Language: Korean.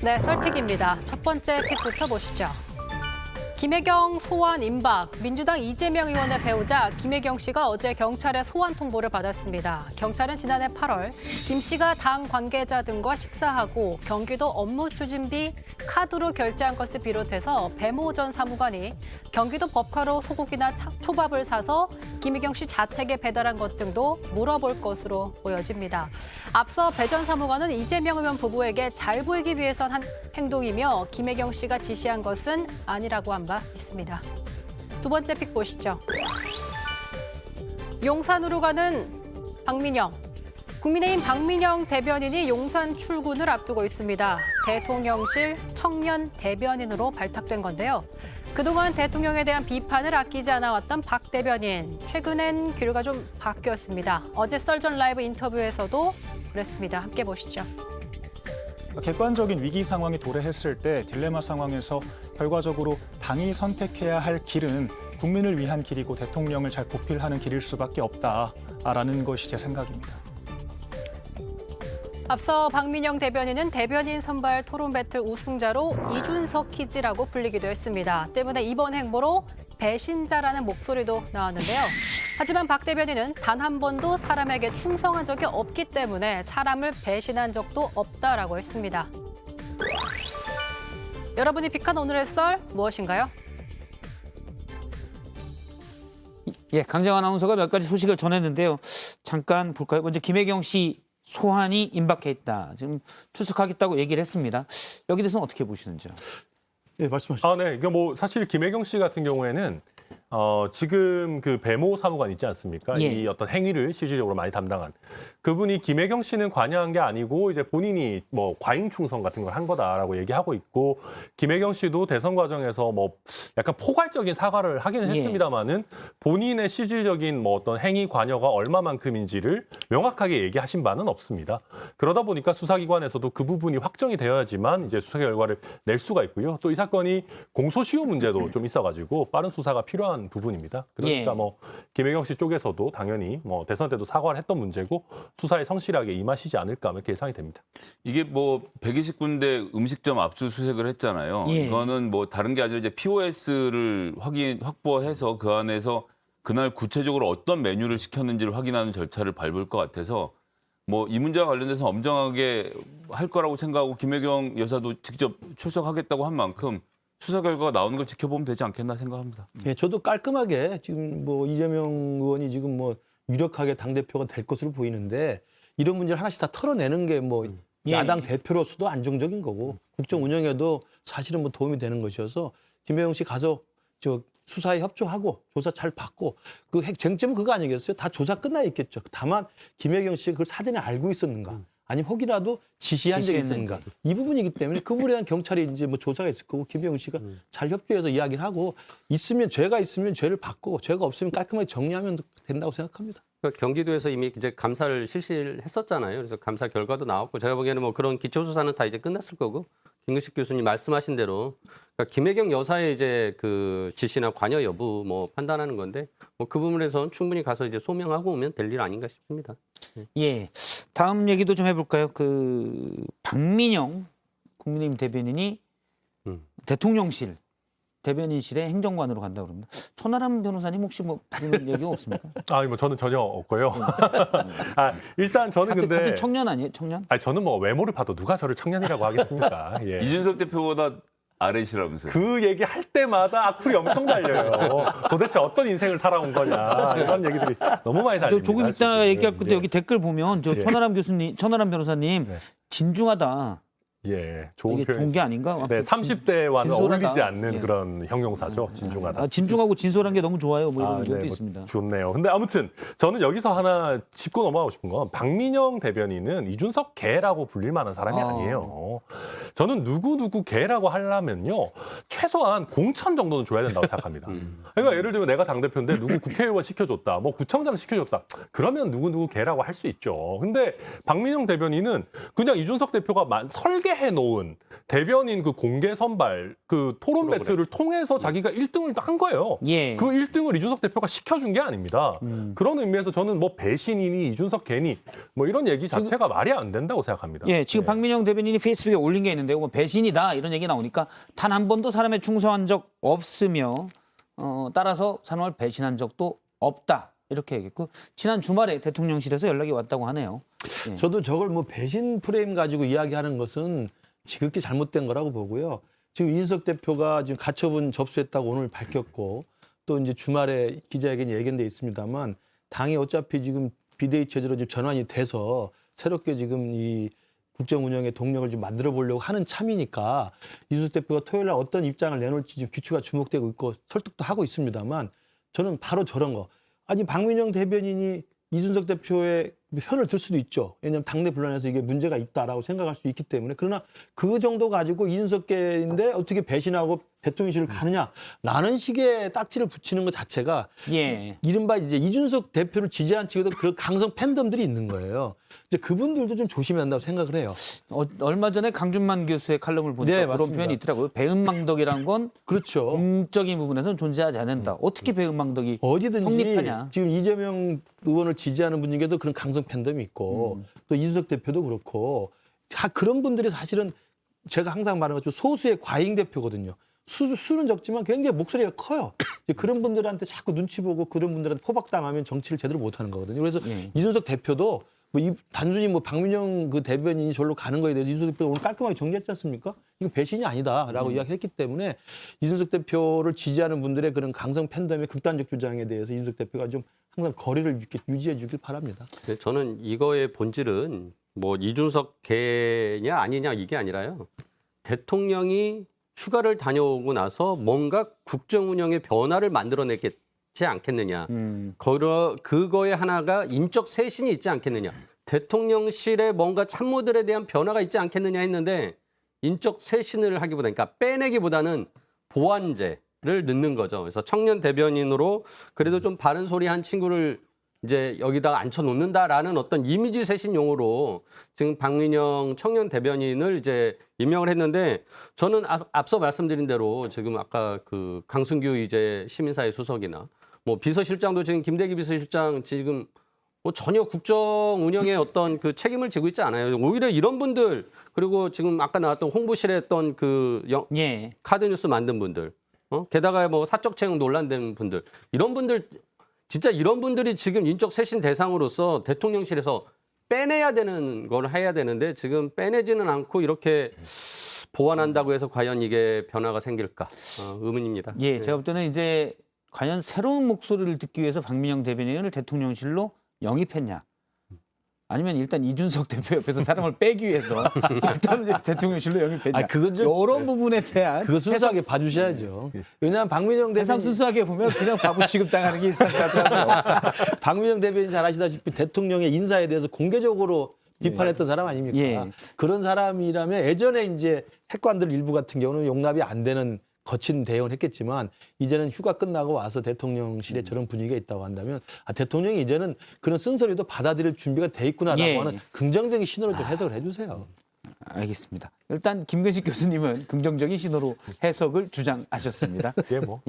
네, 썰픽입니다. 첫 번째 픽부터 보시죠. 김혜경 소환 임박. 민주당 이재명 의원의 배우자 김혜경 씨가 어제 경찰의 소환 통보를 받았습니다. 경찰은 지난해 8월 김 씨가 당 관계자 등과 식사하고 경기도 업무 추진비 카드로 결제한 것을 비롯해서 배모 전 사무관이 경기도 법카로 소고기나 초밥을 사서 김혜경 씨 자택에 배달한 것 등도 물어볼 것으로 보여집니다. 앞서 배 전 사무관은 이재명 의원 부부에게 잘 보이기 위해선 한 행동이며 김혜경 씨가 지시한 것은 아니라고 한 바 있습니다. 두 번째 픽 보시죠. 용산으로 가는 박민영. 국민의힘 박민영 대변인이 용산 출근을 앞두고 있습니다. 대통령실 청년 대변인으로 발탁된 건데요. 그동안 대통령에 대한 비판을 아끼지 않아 왔던 박 대변인. 최근엔 귀가 좀 바뀌었습니다. 어제 썰전 라이브 인터뷰에서도 그랬습니다. 함께 보시죠. 객관적인 위기 상황이 도래했을 때 딜레마 상황에서 결과적으로 당이 선택해야 할 길은 국민을 위한 길이고 대통령을 잘 보필하는 길일 수밖에 없다라는 것이 제 생각입니다. 앞서 박민영 대변인은 대변인 선발 토론 배틀 우승자로 이준석 키즈라고 불리기도 했습니다. 때문에 이번 행보로 배신자라는 목소리도 나왔는데요. 하지만 박 대변인은 단 한 번도 사람에게 충성한 적이 없기 때문에 사람을 배신한 적도 없다라고 했습니다. 여러분이 픽한 오늘의 썰 무엇인가요? 예, 강정 아나운서가 몇 가지 소식을 전했는데요. 잠깐 볼까요? 먼저 김혜경 씨 소환이 임박해 있다. 지금 출석하겠다고 얘기를 했습니다. 여기 대해서는 어떻게 보시는지요? 네, 말씀하시죠. 네. 이거 뭐 사실 김혜경 씨 같은 경우에는 지금 그 배모 사무관 있지 않습니까? 예. 이 어떤 행위를 실질적으로 많이 담당한 그분이 김혜경 씨는 관여한 게 아니고 이제 본인이 뭐 과잉 충성 같은 걸 한 거다라고 얘기하고 있고 김혜경 씨도 대선 과정에서 뭐 약간 포괄적인 사과를 하기는 예. 했습니다만은 본인의 실질적인 뭐 어떤 행위 관여가 얼마만큼인지를 명확하게 얘기하신 바는 없습니다. 그러다 보니까 수사기관에서도 그 부분이 확정이 되어야지만 이제 수사 결과를 낼 수가 있고요. 또 이 사건이 공소시효 문제도 좀 있어가지고 빠른 수사가 필요한 부분입니다. 그러니까 예. 뭐 김혜경 씨 쪽에서도 당연히 뭐 대선 때도 사과를 했던 문제고 수사에 성실하게 임하시지 않을까 이렇게 예상이 됩니다. 이게 뭐 120군데 음식점 압수수색을 했잖아요. 예. 이거는 뭐 다른 게 아니라 이제 POS를 확보해서 그 안에서 그날 구체적으로 어떤 메뉴를 시켰는지를 확인하는 절차를 밟을 것 같아서 뭐 이 문제와 관련돼서 엄정하게 할 거라고 생각하고 김혜경 여사도 직접 출석하겠다고 한 만큼 수사 결과가 나오는 걸 지켜보면 되지 않겠나 생각합니다. 예, 저도 깔끔하게 지금 뭐 이재명 의원이 지금 뭐 유력하게 당대표가 될 것으로 보이는데 이런 문제를 하나씩 다 털어내는 게 뭐 예. 야당 대표로서도 안정적인 거고 국정 운영에도 사실은 뭐 도움이 되는 것이어서 김혜경 씨 가서 저 수사에 협조하고 조사 잘 받고 그 쟁점은 그거 아니겠어요? 다 조사 끝나 있겠죠. 다만 김혜경 씨가 그걸 사전에 알고 있었는가? 아니면 혹이라도 지시한 적이 있는가? 이 부분이기 때문에 그 부분에 대한 경찰이 이제 뭐 조사가 있을 거고 김혜경 씨가 잘 협조해서 이야기를 하고 있으면 죄가 있으면 죄를 받고 죄가 없으면 깔끔하게 정리하면 된다고 생각합니다. 그러니까 경기도에서 이미 이제 감사를 실시를 했었잖아요. 그래서 감사 결과도 나왔고 제가 보기에는 뭐 그런 기초 수사는 다 이제 끝났을 거고 김근식 교수님 말씀하신 대로 그러니까 김혜경 여사의 이제 그 지시나 관여 여부 뭐 판단하는 건데 뭐 그 부분에서는 충분히 가서 이제 소명하고 오면 될 일 아닌가 싶습니다. 예. 다음 얘기도 좀 해볼까요? 그 박민영 국민의힘 대변인이 대통령실 대변인실의 행정관으로 간다고 그럽니다. 천하람 변호사님 혹시 뭐 그런 얘기 없습니까? 뭐 저는 전혀 없고요. 일단 저는 근데 같은 청년 아니에요? 청년? 저는 뭐 외모를 봐도 누가 저를 청년이라고 하겠습니까? 예. 이준석 대표보다 아래시라면서요. 그 얘기 할 때마다 악플이 엄청 달려요. 도대체 어떤 인생을 살아온 거냐 이런 얘기들이 너무 많이 달립니다. 조금 이따 지금. 얘기할 건데 예. 여기 댓글 보면 저 예. 천하람 교수님, 천하람 변호사님 네. 진중하다. 예, 좋은 이게 표현. 좋은 게 아닌가? 네, 30대와는 진솔하다. 어울리지 않는 예. 그런 형용사죠. 진중하다. 진중하고 진솔한 게 너무 좋아요. 뭐 이런 의견도 뭐 있습니다. 좋네요. 근데 아무튼 저는 여기서 하나 짚고 넘어가고 싶은 건 박민영 대변인은 이준석 개라고 불릴 만한 사람이 아니에요. 저는 누구 개라고 하려면요. 최소한 공천 정도는 줘야 된다고 생각합니다. 그러니까 예를 들면 내가 당대표인데 누구 국회의원 시켜줬다. 뭐 구청장 시켜줬다. 그러면 누구 개라고 할 수 있죠. 근데 박민영 대변인은 그냥 이준석 대표가 설계 공개해 놓은 대변인 그 공개 선발 그 토론 프로그램. 배틀을 통해서 자기가 1등을 한 거예요. 예. 그 1등을 이준석 대표가 시켜준 게 아닙니다. 그런 의미에서 저는 뭐 배신이니 이준석 괜히 뭐 이런 얘기 자체가 말이 안 된다고 생각합니다. 예, 지금 박민영 대변인이 페이스북에 올린 게 있는데요. 뭐 배신이다 이런 얘기 나오니까 단 한 번도 사람에 충성한 적 없으며 따라서 사람을 배신한 적도 없다 이렇게 얘기했고 지난 주말에 대통령실에서 연락이 왔다고 하네요. 예. 저도 저걸 뭐 배신 프레임 가지고 이야기하는 것은 지극히 잘못된 거라고 보고요. 지금 이준석 대표가 지금 가처분 접수했다고 오늘 밝혔고 또 이제 주말에 기자회견이 예견돼 있습니다만 당이 어차피 지금 비대위 체제로 지금 전환이 돼서 새롭게 지금 이 국정 운영의 동력을 좀 만들어 보려고 하는 참이니까 이준석 대표가 토요일 날 어떤 입장을 내놓을지 지금 귀추가 주목되고 있고 설득도 하고 있습니다만 저는 바로 저런 거. 아니 박민영 대변인이 이준석 대표의 편을 들 수도 있죠. 왜냐하면 당내 분란에서 이게 문제가 있다라고 생각할 수 있기 때문에. 그러나 그 정도 가지고 이준석계인데 어떻게 배신하고 대통령실을 가느냐라는 식의 딱지를 붙이는 것 자체가 예. 이른바 이제 이준석 대표를 지지한 측에도 그 강성 팬덤들이 있는 거예요. 이제 그분들도 좀 조심해야 한다고 생각을 해요. 얼마 전에 강준만 교수의 칼럼을 보니까 네, 그런 맞습니다. 표현이 있더라고요. 배은망덕이란 건 그렇죠. 공적인 부분에서는 존재하지 않는다. 어떻게 배은망덕이 어디든지 성립하냐. 지금 이재명 의원을 지지하는 분 중에도 그런 강성 팬덤이 있고 또 이준석 대표도 그렇고 그런 분들이 사실은 제가 항상 말하는 것처럼 소수의 과잉 대표거든요. 수는 적지만 굉장히 목소리가 커요. 이제 그런 분들한테 자꾸 눈치 보고 그런 분들한테 포박당하면 정치를 제대로 못하는 거거든요. 그래서 예. 이준석 대표도 단순히 뭐 박민영 그 대변인이 절로 가는 거에 대해서 이준석 대표가 오늘 깔끔하게 정리했지 않습니까? 이거 배신이 아니다라고 이야기했기 때문에 이준석 대표를 지지하는 분들의 그런 강성 팬덤의 극단적 주장에 대해서 이준석 대표가 좀 항상 거리를 이렇게 유지해 주길 바랍니다. 네, 저는 이거의 본질은 뭐 이준석 개냐 아니냐 이게 아니라요. 대통령이 휴가를 다녀오고 나서 뭔가 국정 운영의 변화를 만들어내겠지 않겠느냐. 그거에 하나가 인적 쇄신이 있지 않겠느냐. 대통령실에 뭔가 참모들에 대한 변화가 있지 않겠느냐 했는데 인적 쇄신을 하기보다 그러니까 빼내기보다는 보완제를 넣는 거죠. 그래서 청년 대변인으로 그래도 좀 바른 소리 한 친구를 이제 여기다가 앉혀놓는다라는 어떤 이미지 쇄신 용어로 지금 박민영 청년 대변인을 이제 임명을 했는데 저는 앞서 말씀드린 대로 지금 아까 그 강승규 이제 시민사회 수석이나 뭐 비서실장도 지금 김대기 비서실장 지금 뭐 전혀 국정 운영의 어떤 그 책임을 지고 있지 않아요. 오히려 이런 분들 그리고 지금 아까 나왔던 홍보실에 했던 그 예. 카드뉴스 만든 분들, 게다가 뭐 사적 채용 논란된 분들 이런 분들 진짜 이런 분들이 지금 인적 쇄신 대상으로서 대통령실에서 빼내야 되는 걸 해야 되는데 지금 빼내지는 않고 이렇게 보완한다고 해서 과연 이게 변화가 생길까 의문입니다. 예, 제가 볼 때는 이제 과연 새로운 목소리를 듣기 위해서 박민영 대변인을 대통령실로 영입했냐. 아니면 일단 이준석 대표 옆에서 사람을 빼기 위해서 일단 이제 대통령실로 영입했냐. 아, 그건 좀 이런 부분에 대한 그거 순수하게 봐주셔야죠. 왜냐하면 박민영 세상 대변인 순수하게 보면 그냥 바보 취급당하는 게 일상이더라고요. 박민영 대변인 잘 아시다시피 대통령의 인사에 대해서 공개적으로 비판했던 사람 아닙니까? 예. 그런 사람이라면 예전에 이제 핵관들 일부 같은 경우는 용납이 안 되는 거친 대응을 했겠지만 이제는 휴가 끝나고 와서 대통령실에 저런 분위기가 있다고 한다면 대통령이 이제는 그런 쓴소리도 받아들일 준비가 돼 있구나라고 예. 하는 긍정적인 신호를 좀 해석을 해주세요. 알겠습니다. 일단 김근식 교수님은 긍정적인 신호로 해석을 주장하셨습니다. 예, 뭐.